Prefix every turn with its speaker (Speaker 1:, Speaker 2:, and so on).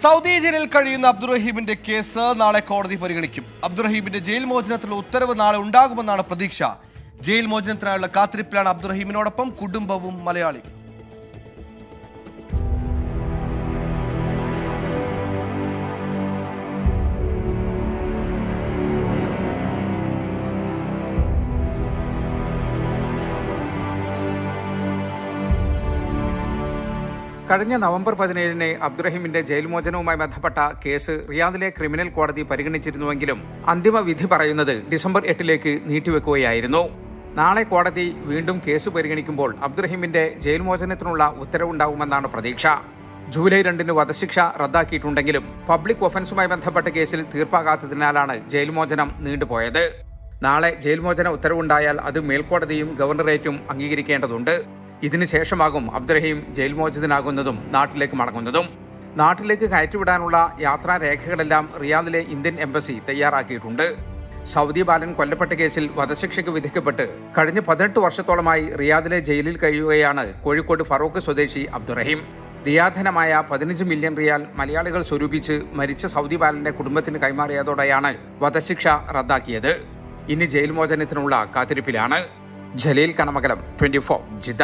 Speaker 1: Saudi ജയിലിൽ കഴിയുന്ന അബ്ദുറഹീമിന്റെ case നാളെ കോടതി പരിഗണിക്കും. അബ്ദുറഹീമിന്റെ ജയിൽ മോചനത്തിലുള്ള ഉത്തരവ് നാളെ ഉണ്ടാകുമെന്നാണ് പ്രതീക്ഷ. ജയിൽ മോചനത്തിനായുള്ള കാത്തിരിപ്പിലാണ് അബ്ദുറഹീമിനോടൊപ്പം കുടുംബവും മലയാളി.
Speaker 2: കഴിഞ്ഞ നവംബർ 17-ന് അബ്ദുറഹീമിന്റെ ജയിൽ മോചനവുമായി ബന്ധപ്പെട്ട കേസ് റിയാദിലെ ക്രിമിനൽ കോടതി പരിഗണിച്ചിരുന്നുവെങ്കിലും അന്തിമ വിധി പറയുന്നത് ഡിസംബർ 8-ലേക്ക് നീട്ടിവെക്കുകയായിരുന്നു. നാളെ കോടതി വീണ്ടും കേസ് പരിഗണിക്കുമ്പോൾ അബ്ദുറഹീമിന്റെ ജയിൽ മോചനത്തിനുള്ള ഉത്തരവുണ്ടാകുമെന്നാണ് പ്രതീക്ഷ. ജൂലൈ 2-ന് വധശിക്ഷ റദ്ദാക്കിയിട്ടുണ്ടെങ്കിലും പബ്ലിക് ഒഫൻസുമായി ബന്ധപ്പെട്ട കേസിൽ തീർപ്പാകാത്തതിനാലാണ് ജയിൽ മോചനം നീണ്ടുപോയത്. നാളെ ജയിൽ മോചന ഉത്തരവുണ്ടായാൽ അത് മേൽക്കോടതിയും ഗവർണറേറ്റും അംഗീകരിക്കേണ്ടതുണ്ട്. ഇതിനുശേഷമാകും അബ്ദുറഹീം ജയിൽ മോചിതനാകുന്നതും നാട്ടിലേക്ക് മടങ്ങുന്നതും. നാട്ടിലേക്ക് കയറ്റിവിടാനുള്ള യാത്രാരേഖകളെല്ലാം റിയാദിലെ ഇന്ത്യൻ എംബസി തയ്യാറാക്കിയിട്ടുണ്ട്. സൗദി ബാലൻ കൊല്ലപ്പെട്ട കേസിൽ വധശിക്ഷയ്ക്ക് വിധിക്കപ്പെട്ട് കഴിഞ്ഞ 18 വർഷത്തോളമായി റിയാദിലെ ജയിലിൽ കഴിയുകയാണ് കോഴിക്കോട് ഫറൂഖ് സ്വദേശി അബ്ദുറഹീം. റിയാധനമായ 15 മില്യൺ റിയാൽ മലയാളികൾ സ്വരൂപിച്ച് മരിച്ച സൗദി ബാലന്റെ കുടുംബത്തിന് കൈമാറിയതോടെയാണ് വധശിക്ഷ റദ്ദാക്കിയത്. ഇനി ജയിൽ മോചനത്തിനുള്ള കാത്തിരിപ്പിലാണ്. ജലീൽ കണമകലം, 24 ജിദ്ദ.